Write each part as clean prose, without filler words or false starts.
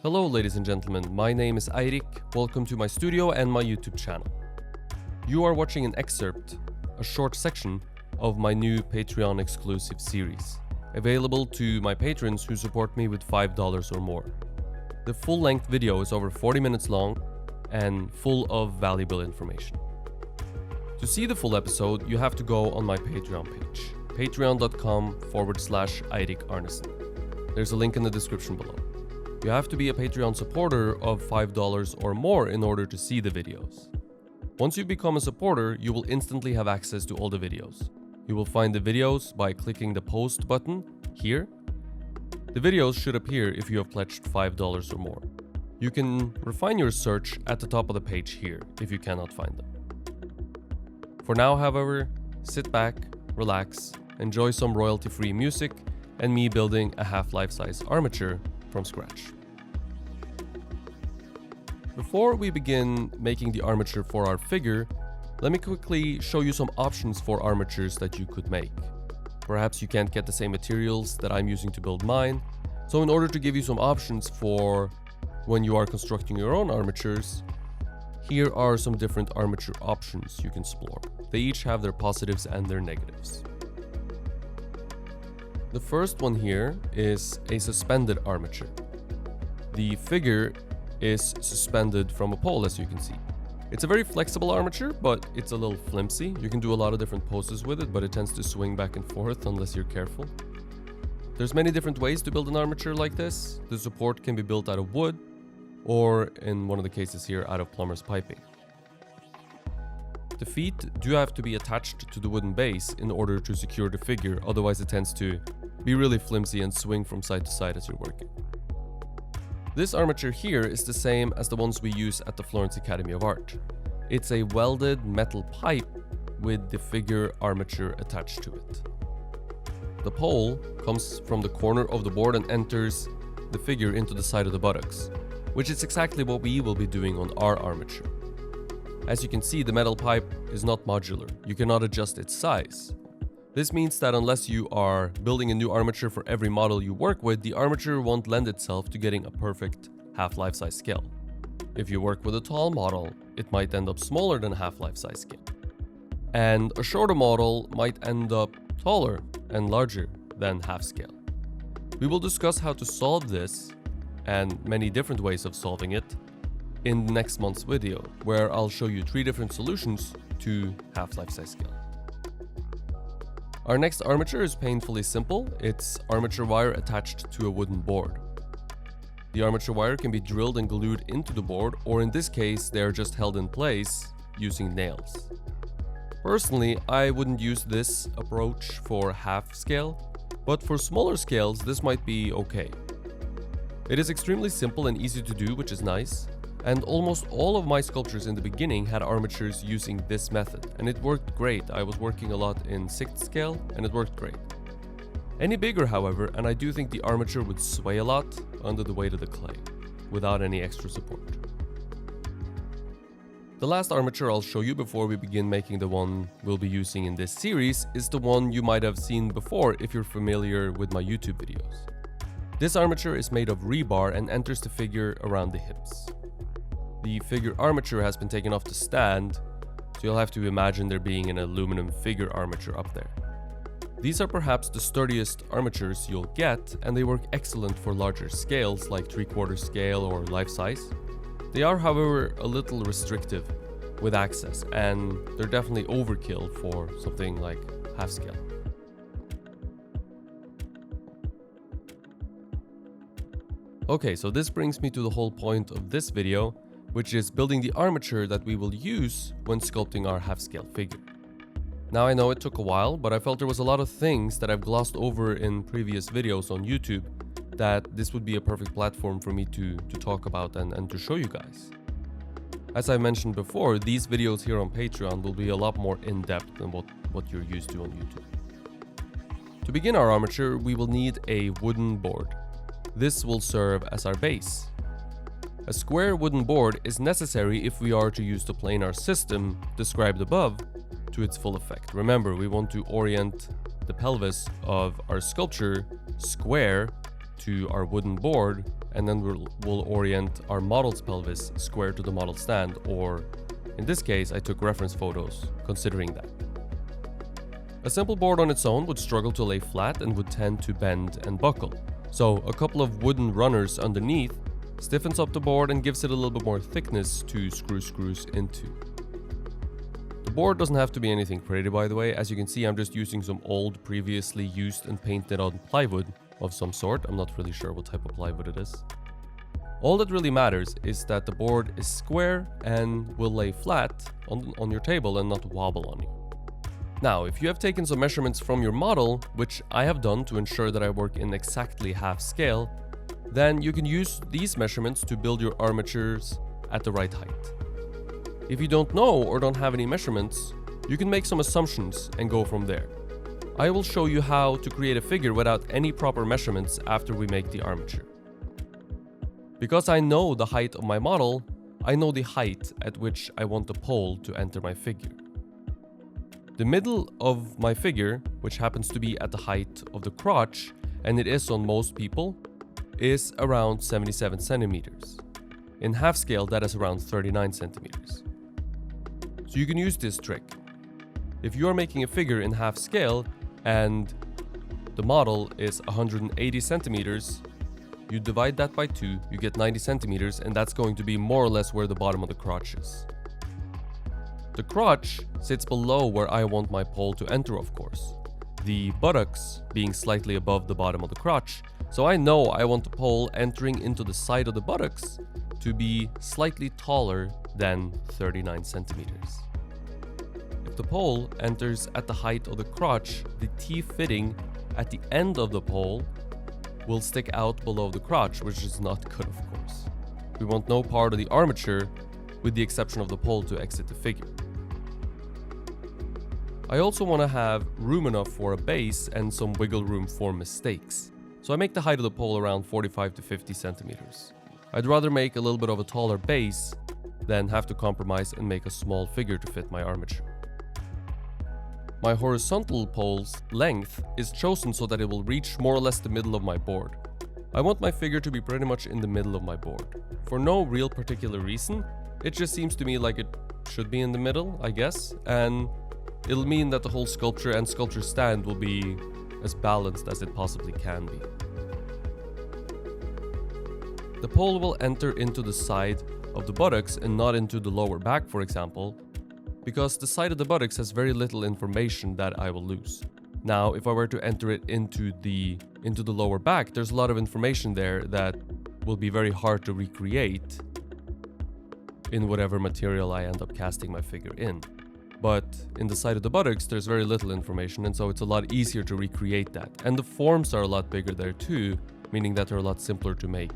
Hello ladies and gentlemen, my name is Eirik, welcome to my studio and my YouTube channel. You are watching an excerpt, a short section of my new Patreon exclusive series, available to my patrons who support me with $5 or more. The full-length video is over 40 minutes long and full of valuable information. To see the full episode, you have to go on my Patreon page, patreon.com/Eirik Arnesen. There's a link in the description below. You have to be a Patreon supporter of $5 or more in order to see the videos. Once you become a supporter, you will instantly have access to all the videos. You will find the videos by clicking the post button here. The videos should appear if you have pledged $5 or more. You can refine your search at the top of the page here if you cannot find them. For now, however, sit back, relax, enjoy some royalty-free music and me building a half-life-size armature from scratch. Before we begin making the armature for our figure, let me quickly show you some options for armatures that you could make. Perhaps you can't get the same materials that I'm using to build mine, so in order to give you some options for when you are constructing your own armatures, here are some different armature options you can explore. They each have their positives and their negatives. The first one here is a suspended armature. The figure is suspended from a pole, as you can see. It's a very flexible armature, but it's a little flimsy. You can do a lot of different poses with it, but it tends to swing back and forth unless you're careful. There's many different ways to build an armature like this. The support can be built out of wood, or in one of the cases here, out of plumber's piping. The feet do have to be attached to the wooden base in order to secure the figure, otherwise it tends to be really flimsy and swing from side to side as you're working. This armature here is the same as the ones we use at the Florence Academy of Art. It's a welded metal pipe with the figure armature attached to it. The pole comes from the corner of the board and enters the figure into the side of the buttocks, which is exactly what we will be doing on our armature. As you can see, the metal pipe is not modular. You cannot adjust its size. This means that unless you are building a new armature for every model you work with, the armature won't lend itself to getting a perfect half-life size scale. If you work with a tall model, it might end up smaller than half-life size scale. And a shorter model might end up taller and larger than half scale. We will discuss how to solve this and many different ways of solving it in next month's video, where I'll show you 3 different solutions to half-life size scale. Our next armature is painfully simple. It's armature wire attached to a wooden board. The armature wire can be drilled and glued into the board, or in this case, they are just held in place using nails. Personally, I wouldn't use this approach for half scale, but for smaller scales, this might be okay. It is extremely simple and easy to do, which is nice. And almost all of my sculptures in the beginning had armatures using this method, and it worked great. I was working a lot in 6th scale, and it worked great. Any bigger, however, and I do think the armature would sway a lot under the weight of the clay, without any extra support. The last armature I'll show you before we begin making the one we'll be using in this series is the one you might have seen before if you're familiar with my YouTube videos. This armature is made of rebar and enters the figure around the hips. The figure armature has been taken off the stand, so you'll have to imagine there being an aluminum figure armature up there. These are perhaps the sturdiest armatures you'll get, and they work excellent for larger scales like 3/4 scale or life size. They are, however, a little restrictive with access, and they're definitely overkill for something like half scale. Okay, so this brings me to the whole point of this video, which is building the armature that we will use when sculpting our half-scale figure. Now I know it took a while, but I felt there was a lot of things that I've glossed over in previous videos on YouTube that this would be a perfect platform for me to talk about and to show you guys. As I mentioned before, these videos here on Patreon will be a lot more in-depth than what you're used to on YouTube. To begin our armature, we will need a wooden board. This will serve as our base. A square wooden board is necessary if we are to use the planar system described above to its full effect. Remember, we want to orient the pelvis of our sculpture square to our wooden board, and then we'll orient our model's pelvis square to the model stand, or in this case, I took reference photos considering that. A simple board on its own would struggle to lay flat and would tend to bend and buckle. So a couple of wooden runners underneath stiffens up the board and gives it a little bit more thickness to screw screws into. The board doesn't have to be anything pretty, by the way. As you can see, I'm just using some old, previously used and painted on plywood of some sort. I'm not really sure what type of plywood it is. All that really matters is that the board is square and will lay flat on your table and not wobble on you. Now, if you have taken some measurements from your model, which I have done to ensure that I work in exactly half scale, then you can use these measurements to build your armatures at the right height. If you don't know or don't have any measurements, you can make some assumptions and go from there. I will show you how to create a figure without any proper measurements after we make the armature. Because I know the height of my model, I know the height at which I want the pole to enter my figure. The middle of my figure, which happens to be at the height of the crotch, and it is on most people, is around 77 centimeters. In half scale, that is around 39 centimeters. So you can use this trick. If you are making a figure in half scale and the model is 180 centimeters, you divide that by 2, you get 90 centimeters, and that's going to be more or less where the bottom of the crotch is. The crotch sits below where I want my pole to enter, of course, the buttocks being slightly above the bottom of the crotch, so I know I want the pole entering into the side of the buttocks to be slightly taller than 39 centimeters. If the pole enters at the height of the crotch, the T-fitting at the end of the pole will stick out below the crotch, which is not good, of course. We want no part of the armature, with the exception of the pole, to exit the figure. I also want to have room enough for a base and some wiggle room for mistakes. So I make the height of the pole around 45 to 50 centimeters. I'd rather make a little bit of a taller base than have to compromise and make a small figure to fit my armature. My horizontal pole's length is chosen so that it will reach more or less the middle of my board. I want my figure to be pretty much in the middle of my board. For no real particular reason, it just seems to me like it should be in the middle, I guess, and it'll mean that the whole sculpture and sculpture stand will be as balanced as it possibly can be. The pole will enter into the side of the buttocks and not into the lower back, for example, because the side of the buttocks has very little information that I will lose. Now, if I were to enter it into the lower back, there's a lot of information there that will be very hard to recreate in whatever material I end up casting my figure in. But in the side of the buttocks, there's very little information, and so it's a lot easier to recreate that. And the forms are a lot bigger there too, meaning that they're a lot simpler to make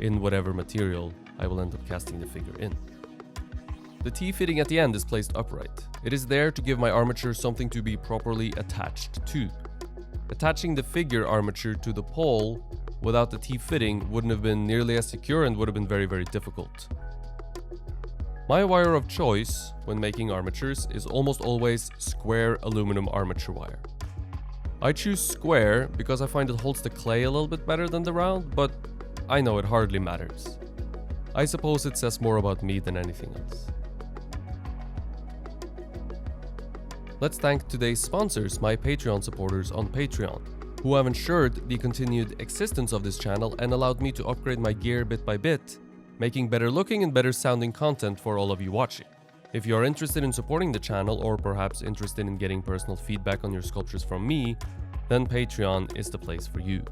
in whatever material I will end up casting the figure in. The T-fitting at the end is placed upright. It is there to give my armature something to be properly attached to. Attaching the figure armature to the pole without the T-fitting wouldn't have been nearly as secure and would have been very, very difficult. My wire of choice when making armatures is almost always square aluminum armature wire. I choose square because I find it holds the clay a little bit better than the round, but I know it hardly matters. I suppose it says more about me than anything else. Let's thank today's sponsors, my Patreon supporters on Patreon, who have ensured the continued existence of this channel and allowed me to upgrade my gear bit by bit, making better looking and better sounding content for all of you watching. If you are interested in supporting the channel, or perhaps interested in getting personal feedback on your sculptures from me, then Patreon is the place for you.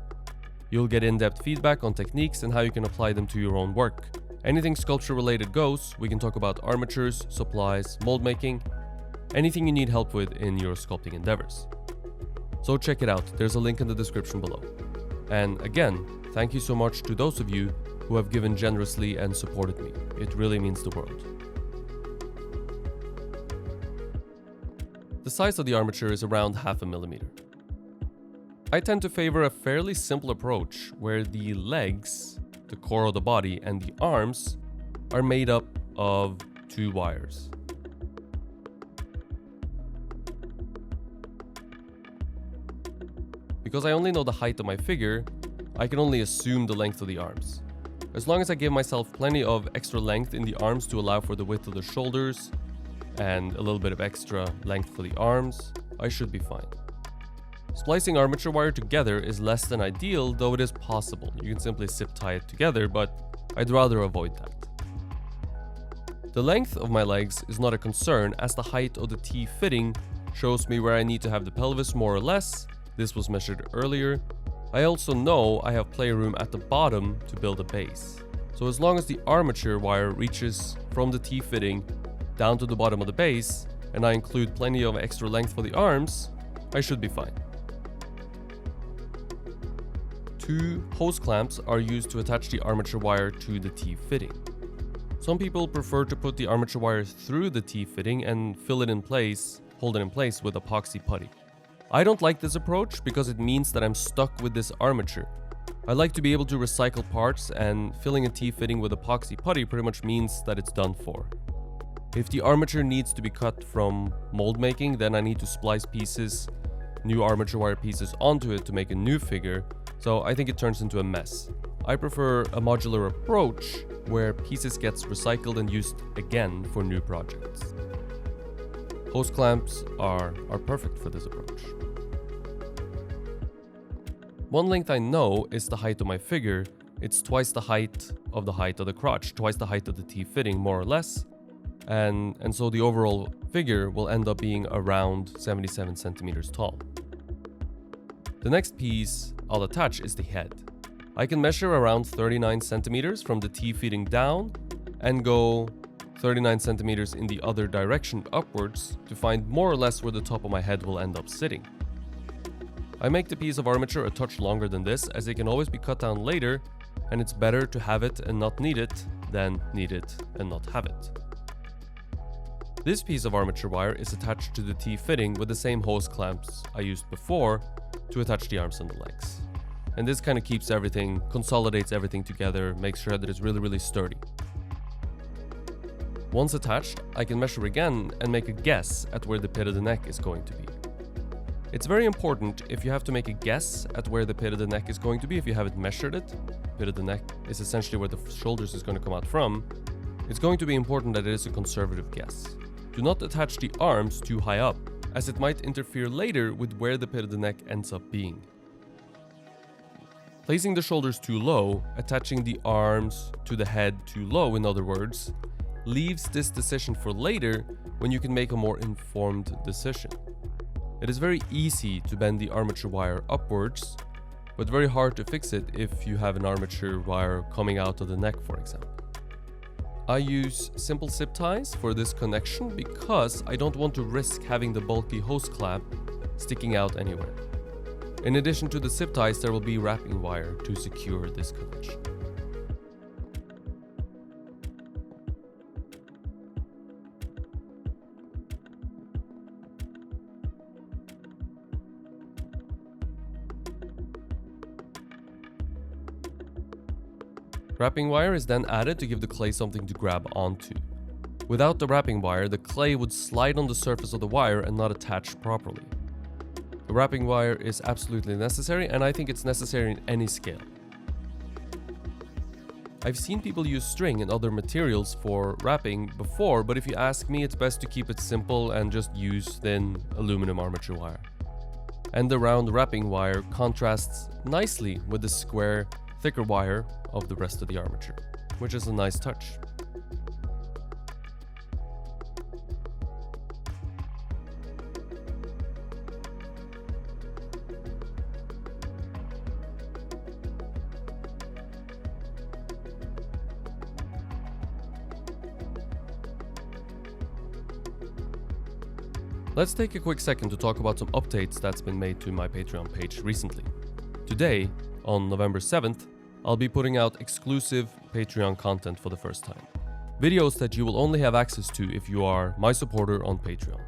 You'll get in-depth feedback on techniques and how you can apply them to your own work. Anything sculpture related goes. We can talk about armatures, supplies, mold making, anything you need help with in your sculpting endeavors. So check it out, there's a link in the description below. And again, thank you so much to those of you who have given generously and supported me. It really means the world. The size of the armature is around 0.5 millimeter. I tend to favor a fairly simple approach where the legs, the core of the body, and the arms are made up of 2 wires. Because I only know the height of my figure, I can only assume the length of the arms. As long as I give myself plenty of extra length in the arms to allow for the width of the shoulders and a little bit of extra length for the arms, I should be fine. Splicing armature wire together is less than ideal, though it is possible. You can simply zip tie it together, but I'd rather avoid that. The length of my legs is not a concern, as the height of the T fitting shows me where I need to have the pelvis more or less. This was measured earlier. I also know I have playroom at the bottom to build a base. So as long as the armature wire reaches from the T fitting down to the bottom of the base, and I include plenty of extra length for the arms, I should be fine. 2 hose clamps are used to attach the armature wire to the T fitting. Some people prefer to put the armature wire through the T fitting and hold it in place with epoxy putty. I don't like this approach because it means that I'm stuck with this armature. I like to be able to recycle parts, and filling a T fitting with epoxy putty pretty much means that it's done for. If the armature needs to be cut from mold making, then I need to splice new armature wire pieces onto it to make a new figure, so I think it turns into a mess. I prefer a modular approach where pieces gets recycled and used again for new projects. Hose clamps are perfect for this approach. One length I know is the height of my figure. It's twice the height of the crotch, twice the height of the T fitting more or less, and so the overall figure will end up being around 77 centimeters tall. The next piece I'll attach is the head. I can measure around 39 centimeters from the T fitting down and go 39 centimeters in the other direction upwards to find more or less where the top of my head will end up sitting. I make the piece of armature a touch longer than this, as it can always be cut down later, and it's better to have it and not need it than need it and not have it. This piece of armature wire is attached to the T fitting with the same hose clamps I used before to attach the arms and the legs. And this kind of consolidates everything together, makes sure that it's really sturdy. Once attached, I can measure again and make a guess at where the pit of the neck is going to be. It's very important if you have to make a guess at where the pit of the neck is going to be if you haven't measured it. The pit of the neck is essentially where the shoulders is going to come out from. It's going to be important that it is a conservative guess. Do not attach the arms too high up, as it might interfere later with where the pit of the neck ends up being. Placing the shoulders too low, attaching the arms to the head too low, in other words, leaves this decision for later when you can make a more informed decision. It is very easy to bend the armature wire upwards, but very hard to fix it if you have an armature wire coming out of the neck, for example. I use simple zip ties for this connection because I don't want to risk having the bulky hose clamp sticking out anywhere. In addition to the zip ties, there will be wrapping wire to secure this connection. Wrapping wire is then added to give the clay something to grab onto. Without the wrapping wire, the clay would slide on the surface of the wire and not attach properly. The wrapping wire is absolutely necessary, and I think it's necessary in any scale. I've seen people use string and other materials for wrapping before, but if you ask me, it's best to keep it simple and just use thin aluminum armature wire. And the round wrapping wire contrasts nicely with the square, thicker wire of the rest of the armature, which is a nice touch. Let's take a quick second to talk about some updates that's been made to my Patreon page recently. Today, on November 7th, I'll be putting out exclusive Patreon content for the first time. Videos that you will only have access to if you are my supporter on Patreon.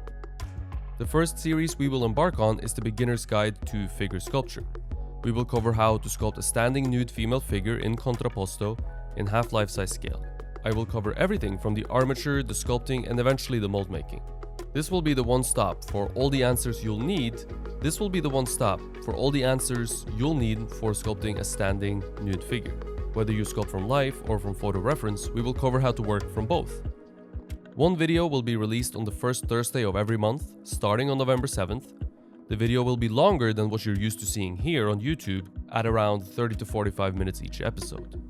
The first series we will embark on is the Beginner's Guide to Figure Sculpture. We will cover how to sculpt a standing nude female figure in contrapposto in half-life size scale. I will cover everything from the armature, the sculpting, and eventually the mold making. This will be the one stop for all the answers you'll need. This will be the one stop for all the answers you'll need for sculpting a standing nude figure. Whether you sculpt from life or from photo reference, we will cover how to work from both. One video will be released on the first Thursday of every month, starting on November 7th. The video will be longer than what you're used to seeing here on YouTube, at around 30 to 45 minutes each episode.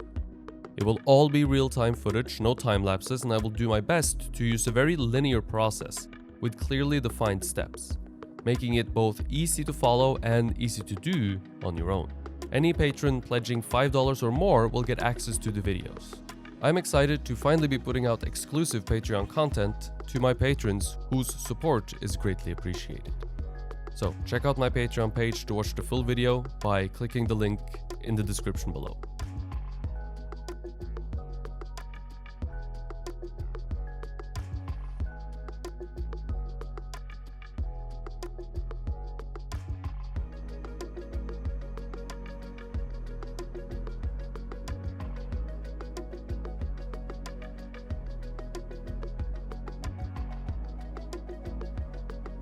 It will all be real-time footage, no time lapses, and I will do my best to use a very linear process with clearly defined steps, making it both easy to follow and easy to do on your own. Any patron pledging $5 or more will get access to the videos. I'm excited to finally be putting out exclusive Patreon content to my patrons whose support is greatly appreciated. So check out my Patreon page to watch the full video by clicking the link in the description below.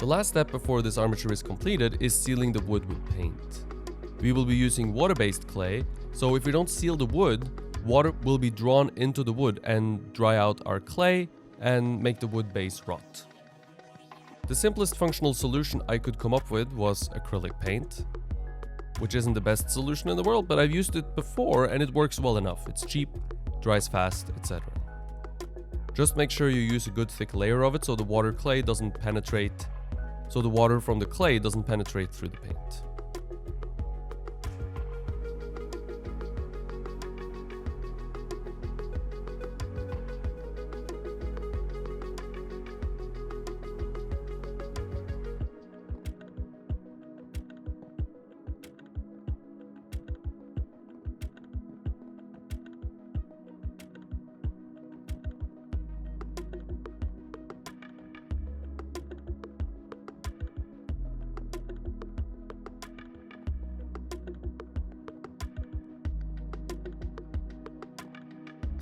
The last step before this armature is completed is sealing the wood with paint. We will be using water-based clay, so if we don't seal the wood, water will be drawn into the wood and dry out our clay and make the wood base rot. The simplest functional solution I could come up with was acrylic paint, which isn't the best solution in the world, but I've used it before and it works well enough. It's cheap, dries fast, etc. Just make sure you use a good thick layer of it so the water from the clay doesn't penetrate through the paint.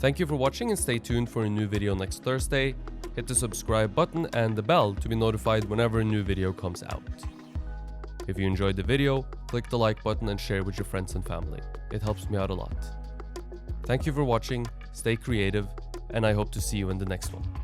Thank you for watching and stay tuned for a new video next Thursday. Hit the subscribe button and the bell to be notified whenever a new video comes out. If you enjoyed the video, click the like button and share with your friends and family. It helps me out a lot. Thank you for watching, stay creative, and I hope to see you in the next one.